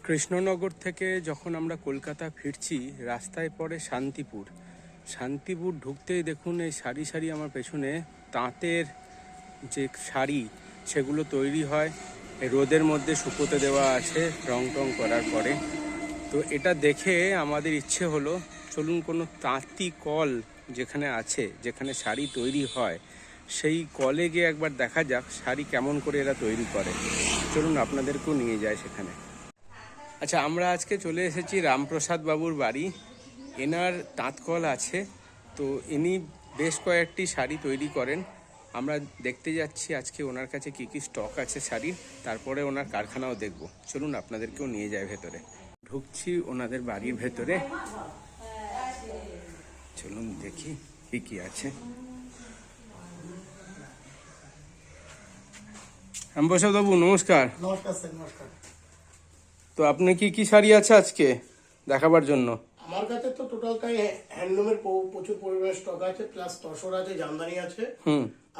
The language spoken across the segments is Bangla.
কৃষ্ণনগর থেকে যখন আমরা কলকাতা ফিরছি রাস্তায় পড়ে শান্তিপুর। শান্তিপুর ঢুকতেই দেখুন এই সারি সারি আমার পেছনে তাঁতের যে শাড়ি সেগুলো তৈরি হয়, রোদের মধ্যে শুকোতে দেওয়া আছে রং টং করার পরে। তো এটা দেখে আমাদের ইচ্ছে হলো চলুন কোনো তাঁতি কল যেখানে আছে, যেখানে শাড়ি তৈরি হয়, সেই কলে গিয়ে একবার দেখা যাক শাড়ি কেমন করে এরা তৈরি করে। চলুন আপনাদেরকেও নিয়ে যায় সেখানে। আচ্ছা, আমরা আজকে চলে এসেছি রামপ্রসাদ বাবুর বাড়ি। এনার তাঁতকল আছে, তো ইনি বেশ কয়েকটি শাড়ি তৈরি করেন। আমরা দেখতে যাচ্ছি আজকে ওনার কাছে কি কি স্টক আছে শাড়ির, তারপরে ওনার কারখানাও দেখব। চলুন আপনাদেরকেও নিয়ে যায় ভেতরে। ঢুকছি ওনাদের বাড়ির ভেতরে, চলুন দেখি কি কি আছে। রামপ্রসাদ বাবু নমস্কার। নমস্কার স্যার, নমস্কার। তো আপনার কি কি শাড়ি আছে আজকে দেখাবার জন্য? আমার কাছে তো টোটালটাই হ্যান্ডলুমের প্রচুর পরিমাণে স্টক আছে, প্লাস তসর আছে, জামদানি আছে।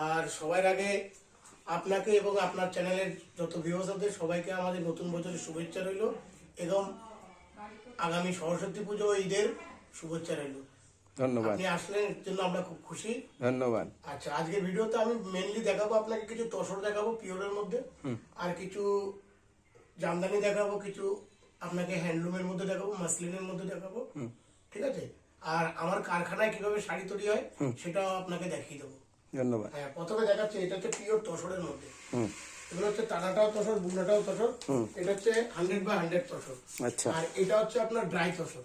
আর সবার আগে আপনাকে এবং আপনার চ্যানেলের যত ভিউয়ার্সদের সবাইকে আমাদের নতুন বছরের শুভেচ্ছা রইল এবং আগামী সরস্বতী পুজো ঈদের শুভেচ্ছা রইল। ধন্যবাদ। আপনি আসলেন এর জন্য আমরা খুব খুশি। ধন্যবাদ। আচ্ছা, আজকের ভিডিওতে আমি মেনলি দেখাবো আপনাকে কিছু তসর দেখাবো পিওরের মধ্যে, আর কিছু জামদানি দেখাবো, কিছু আপনাকে হ্যান্ডলুমের মধ্যে দেখাবো, মাসলিনের মধ্যে দেখাবো, ঠিক আছে? আর আমার কারখানায় কিভাবে শাড়ি তৈরি হয় সেটাও আপনাকে দেখিয়ে দেবো। ধন্যবাদ। হ্যাঁ, প্রথমে দেখাচ্ছি এটা হচ্ছে পিওর তসরের মধ্যে। এগুলো হচ্ছে টানাটাও তসর, বুনাটাও তসর। এটা হচ্ছে 100/100 তসর। আচ্ছা। আর এটা হচ্ছে আপনার ড্রাই তসর।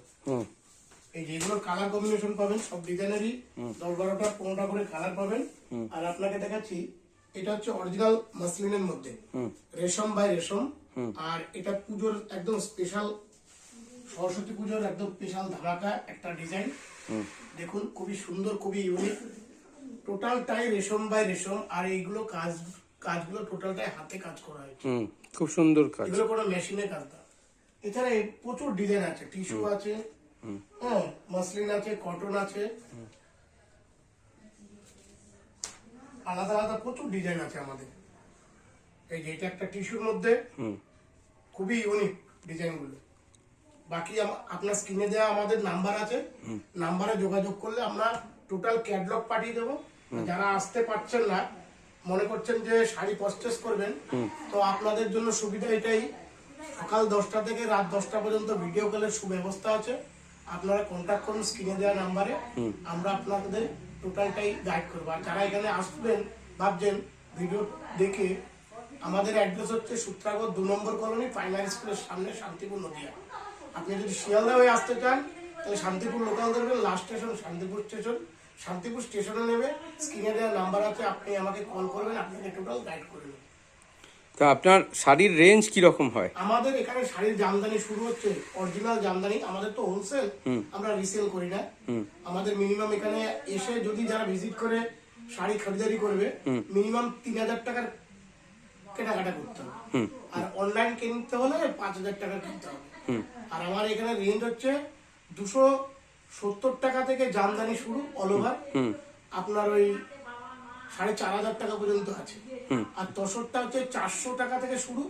এই যেগুলোর কালার কম্বিনেশন পাবেন সব ডিজাইনেরই 10-12টা 15টা করে কালার পাবেন। আর আপনাকে দেখাচ্ছি এটা হচ্ছে অরিজিনাল মাসলিনের মধ্যে, রেশম বাই রেশম। আর এটা পুজোর একদম স্পেশাল, সরস্বতী পুজোর একদম স্পেশাল ধামাকা একটা ডিজাইন। দেখুন খুবই সুন্দর, খুবই ইউনিক। টোটালটাই রেশম বাই রেশম। আর এইগুলো কাজগুলো টোটালটাই হাতে কাজ করা হয়েছে। খুব সুন্দর কাজ। এগুলো কোনো মেশিনে কাজ না। এছাড়া প্রচুর ডিজাইন আছে, টিস্যু আছে, হ্যাঁ, মাসলিন আছে, কটন আছে, আলাদা আলাদা প্রচুর ডিজাইন আছে আমাদের। এই যে এটা একটা টিস্যুর মধ্যে, খুবই ইউনিক ডিজাইনগুলো। বাকি আপনার স্ক্রিনে দেওয়া আমাদের নাম্বার আছে, নাম্বারে যোগাযোগ করলে আমরা টোটাল ক্যাটালগ পাঠিয়ে দেবো। যারা আসতে পারছেন না, মনে করছেন যে শাড়ি পারচেজ করবেন, তো আপনাদের জন্য সুবিধা এটাই, সকাল 10টা থেকে রাত 10টা পর্যন্ত ভিডিও কলের সুব্যবস্থা আছে। আপনারা কন্ট্যাক্ট করুন স্ক্রিনে দেওয়া নাম্বারে, আমরা আপনাদের টোটালটাই গাইড করবো। আর যারা এখানে আসবেন ভাবছেন ভিডিও দেখে, আমাদের অ্যাড্রেস হচ্ছে সূত্রাগড় 2 নম্বর কলোনি, ফাইনাল স্কুলের সামনে, শান্তিপুর, নদিয়া। আপনি যদি শিয়ালদা হয়ে আসতে চান তাহলে শান্তিপুর লোকাল ধরবেন, last station Shantipur station. Shantipur স্টেশনে নেমে স্ক্রিনে দেওয়া নাম্বার আছে, আপনি আমাকে কল করবেন, আপনাকে টোটাল গাইড করে দেবেন। তা আপনার শাড়ির রেঞ্জ কি রকম হয়? আমাদের এখানে শাড়ির জামদানি শুরু হচ্ছে অরিজিনাল জামদানি, আমাদের তো হোলসেল, আমরা রিসেল করি না। আমাদের মিনিমাম এখানে এসে যদি যারা ভিজিট করে শাড়ি খরিদারি করবে, মিনিমাম 3000 টাকার কেনাকাটা করতে হবে। আর অনলাইন কিনতে হলে 5000 টাকা কিনতে হবে। আর আমার এখানে রেঞ্জ হচ্ছে 270 টাকা থেকে জামদানি শুরু, অল ওভার আপনার ওই 4500 টাকা পর্যন্ত আছে। আর তসরটা হচ্ছে 400 টাকা থেকে শুরু,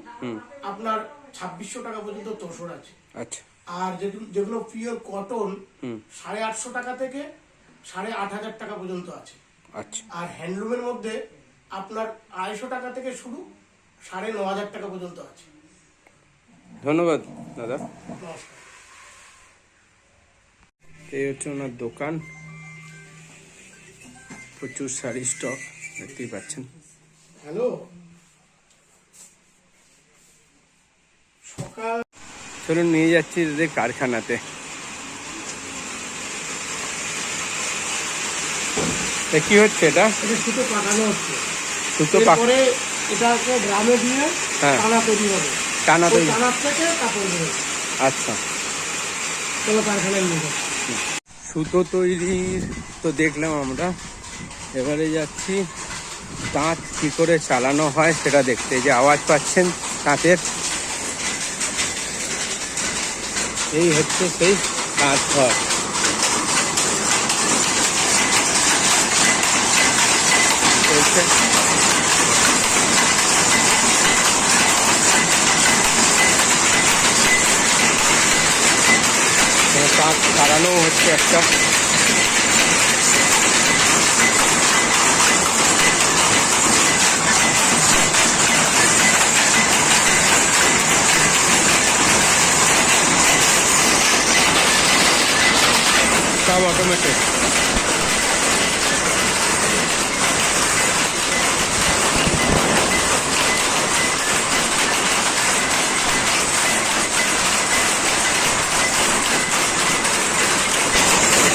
আপনার 2600 টাকা পর্যন্ত তসর আছে। আচ্ছা। আর যেগুলো পিওর কটন 850 টাকা থেকে 8500 টাকা পর্যন্ত আছে। আচ্ছা। আর হ্যান্ডলুমের মধ্যে আপনার 250 টাকা থেকে শুরু, 9500 টাকা পর্যন্ত আছে। ধন্যবাদ দাদা। নমস্কার। এই হচ্ছে ওনার দোকান, প্রচুর শাড়ি স্টক দেখতেই পাচ্ছেন। হ্যালো, সকাল চলুন নিয়ে যাচ্ছি এদের কারখানাতে। কি হচ্ছে এটা? সুতো পাকানো হচ্ছে। সুতো পরে এটাকে গ্রামে দিয়ে টানা তৈরি হবে। টানা তৈরি, টানার থেকে কাপড় বের হবে। আচ্ছা। চলো কারখানায় নিয়ে যাচ্ছি। সুতো তৈরির তো দেখলাম আমরা, এবারে যাচ্ছি তাঁত কি করে চালানো হয় সেটা দেখতে। যে আওয়াজ পাচ্ছেন তাঁতের, এই হচ্ছে সেই তাঁত ঘর। তাঁত সারানো হচ্ছে একটা। সব অটোমেটিক।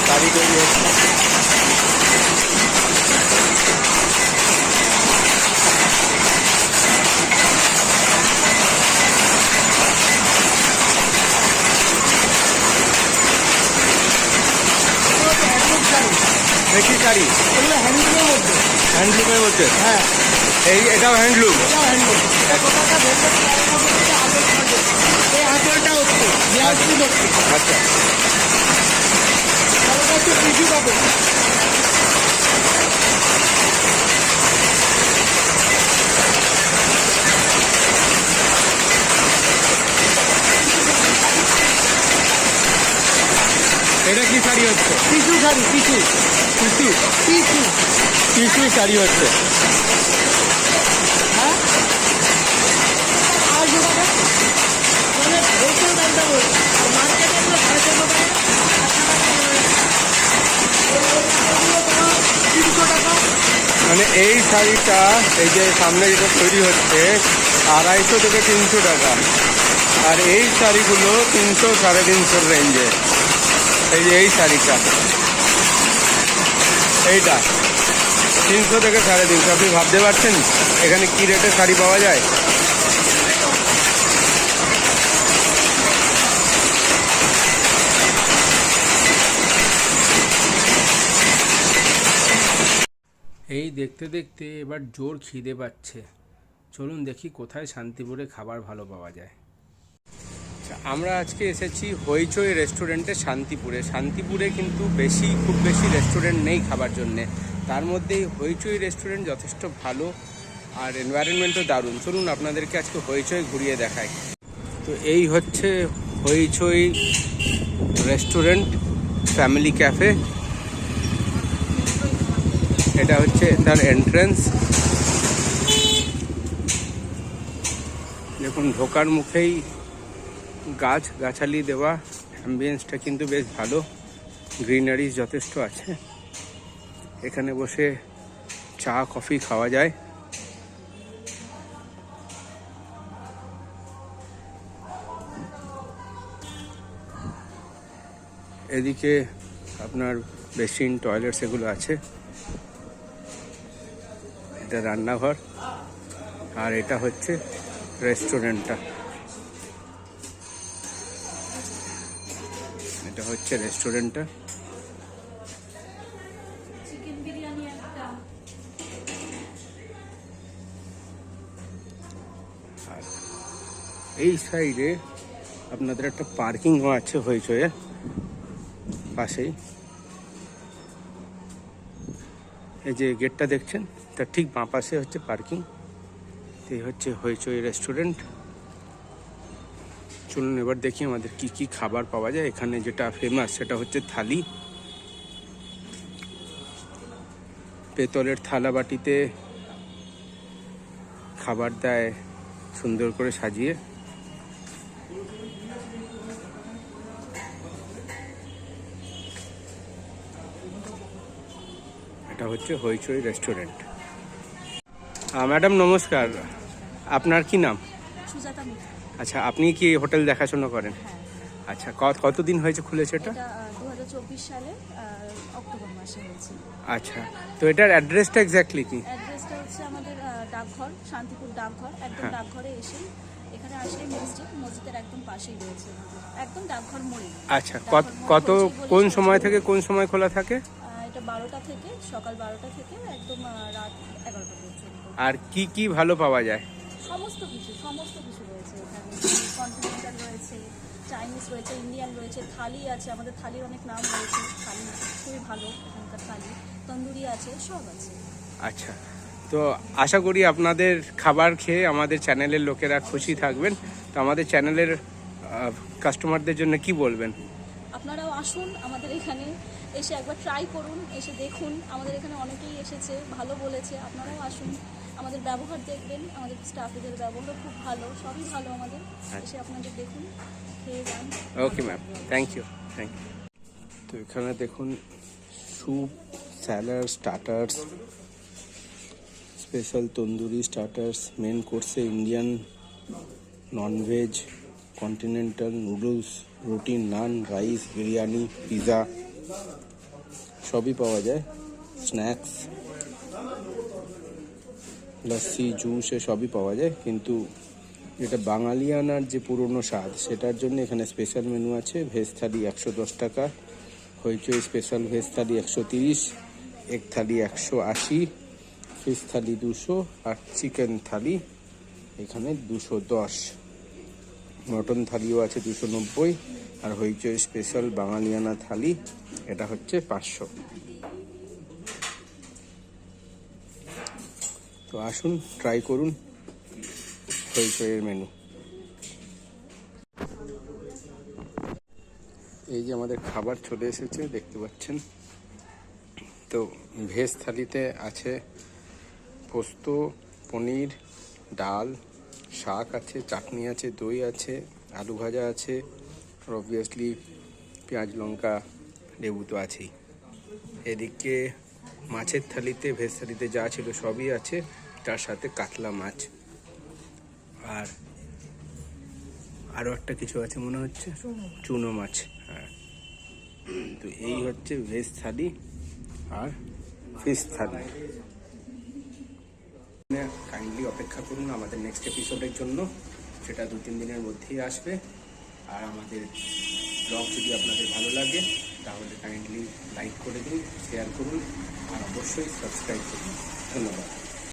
কারিগরি হচ্ছে। দেখি শাড়ি এগুলো হ্যান্ডলুমের মধ্যে। হ্যান্ডলুমের মধ্যে। হ্যাঁ, এটাও হ্যান্ডলুম। এটাও হ্যান্ডলুম। কতটা ভেতরে আগে থাকে। এই আঁচলটা হচ্ছে ব্লাউজ পিস হচ্ছে। আচ্ছা, আমাদের কাছে টিস্যু পাবে। এটা কি শাড়ি হচ্ছে? Tissue sari, tissue tissue tissue. Tissue sari হচ্ছে। হ্যাঁ, 800 টাকা মানে হোলসেল দামটা বলছি। আর মার্কেটে এগুলো 450 টাকা, 300 টাকা। মানে এই শাড়িটা, এই যে সামনে যেটা তৈরি হচ্ছে, 250 থেকে 300 টাকা। আর এই শাড়িগুলো 300 350 রেঞ্জে। এই যে এই শাড়িটা, এইটা 300 থেকে 350। আপনি ভাবতে পারছেন এখানে কি রেটে শাড়ি পাওয়া যায়? এই দেখতে দেখতে এবার জোর খিদে পাচ্ছে। চলুন দেখি কোথায় শান্তিপুরে খাবার ভালো পাওয়া যায়। আমরা আজকে এসেছি হইচই রেস্টুরেন্টে শান্তিপুরে। শান্তিপুরে কিন্তু খুব বেশি রেস্টুরেন্ট নেই খাবার জন্যে। তার মধ্যেই হইচই রেস্টুরেন্ট যথেষ্ট ভালো, আর এনভায়রনমেন্টও দারুণ। চলুন আপনাদেরকে আজকে হইচই ঘুরিয়ে দেখাই। তো এই হচ্ছে হইচই রেস্টুরেন্ট ফ্যামিলি ক্যাফে। এটা হচ্ছে তার এন্ট্রেন্স। দেখুন ঢোকার মুখেই গাছালি দেওয়া। অ্যাম্বিয়েন্সটা কিন্তু বেশ ভালো, গ্রিনারিজ যথেষ্ট আছে। এখানে বসে চা কফি খাওয়া যায়। এদিকে আপনার বেসিন, টয়লেট সেগুলো আছে। এটা রান্নাঘর, আর এটা হচ্ছে রেস্টুরেন্টটা। এটা হচ্ছে রেস্টুরেন্টটা। চিকেন বিরিয়ানি একটা। আর এই সাইডে আপনাদের একটা পার্কিংও আছে হইচইয়ের পাশেই। এই যে গেটটা দেখছেন, তার ঠিক বাঁ পাশে হচ্ছে পার্কিং। এই হচ্ছে হইচই রেস্টুরেন্ট। চলুন এবার দেখি আমাদের কি কি খাবার পাওয়া যায়। এখানে যেটা ফেমাস সেটা হচ্ছে থালি। পেতলের থালা বাটিতে খাবার দেয় সুন্দর করে সাজিয়ে। এটা হচ্ছে হইচই রেস্টুরেন্ট। ম্যাডাম নমস্কার, আপনার কি নাম? সুজাতা মিত্র। আচ্ছা, আপনি কি হোটেল দেখাশোনা করেন? হ্যাঁ, আচ্ছা, কতদিন হয়েছে খুলেছে এটা? এটা 2024 সালে অক্টোবর মাসে হয়েছে। আচ্ছা, তো এটার অ্যাড্রেসটা এক্স্যাক্টলি কি? অ্যাড্রেসটা হচ্ছে আমাদের ডাকঘর, শান্তিপুর ডাকঘর। একদম হ্যাঁ। ডাকঘরে এসেই এখানে আসলেই মসজিদের একদম পাশেই রয়েছে আমাদের। একদম ডাকঘর মোড়ে। আচ্ছা, কোন সময় থেকে কোন সময় খোলা থাকে? এটা 12টা থেকে, সকাল 12টা থেকে একদম রাত 11টা পর্যন্ত। আর কি কি ভালো পাওয়া যায়? সমস্ত কিছু রয়েছে এখানে। কন্টিনেন্টাল রয়েছে, চাইনিজ রয়েছে, ইন্ডিয়ান রয়েছে, থালি আছে। আমাদের থালির অনেক নাম রয়েছে। থালি খুবই ভালো এখানকার থালি। তন্দুরি আছে, সব আছে। আচ্ছা, তো আশা করি আপনাদের খাবার খেয়ে আমাদের চ্যানেলের লোকেরা খুশি থাকবেন। তো আমাদের চ্যানেলের কাস্টমারদের জন্য কি বলবেন? আপনারাও আসুন আমাদের এখানে, এসে একবার ট্রাই করুন, এসে দেখুন। আমাদের এখানে অনেকেই এসেছে, ভালো বলেছে। আপনারাও আসুন, আমাদের ব্যবহার দেখবেন, আমাদের স্টাফেদের ব্যবহার খুব ভালো, সবই ভালো আমাদের। এসে আপনাদের দেখুন, খেয়ে যান। Okay ma'am, thank you. তো এখানে দেখুন soup, salad, starters, special tandoori starters, main কোর্সে Indian, nonveg, continental, noodles, roti, naan, rice, biryani, pizza সবই পাওয়া যায়। স্ন্যাক্স, লস্যি, জুস সবই পাওয়া যায়, কিন্তু যেটা বাঙালিয়ানার যে পুরনো স্বাদ সেটার জন্য এখানে স্পেশাল মেনু আছে। ভেজ থালি 110 টাকা, হইচই স্পেশাল ভেজ থালি 130, এগ থালি 180, ফিশ থালি 200, আর চিকেন থালি এখানে 210। মটন থালিও আছে 290, আর হইচই স্পেশাল বাঙালিয়ানা থালি এটা হচ্ছে 500। তো আসুন, ট্রাই করুন হইচইয়ের মেনু। এই যে আমাদের খাবার চলে এসেছে, দেখতে পাচ্ছেন। তো ভেজ থালিতে আছে পোস্ত, পনির, ডাল, শাক আছে, চাটনি আছে, দই আছে, আলু ভাজা আছে, আর অবভিয়াসলি পেঁয়াজ লঙ্কা লেবু তো আছেই। এদিকে মাছের থালিতে, ভেজ থালিতে যা ছিল সবই আছে, তার সাথে কাতলা মাছ, আর আরও একটা কিছু আছে মনে হচ্ছে, চুনো মাছ। হ্যাঁ, তো এই হচ্ছে ভেজ থালি আর ফিশ থালি। কাইন্ডলি অপেক্ষা করুন আমাদের নেক্সট এপিসোডের জন্য, সেটা 2-3 দিনের মধ্যেই আসবে। আর আমাদের ব্লগ যদি আপনাদের ভালো লাগে তাহলে কাইন্ডলি লাইক করে দিন, শেয়ার করুন, আর অবশ্যই সাবস্ক্রাইব করুন। ধন্যবাদ।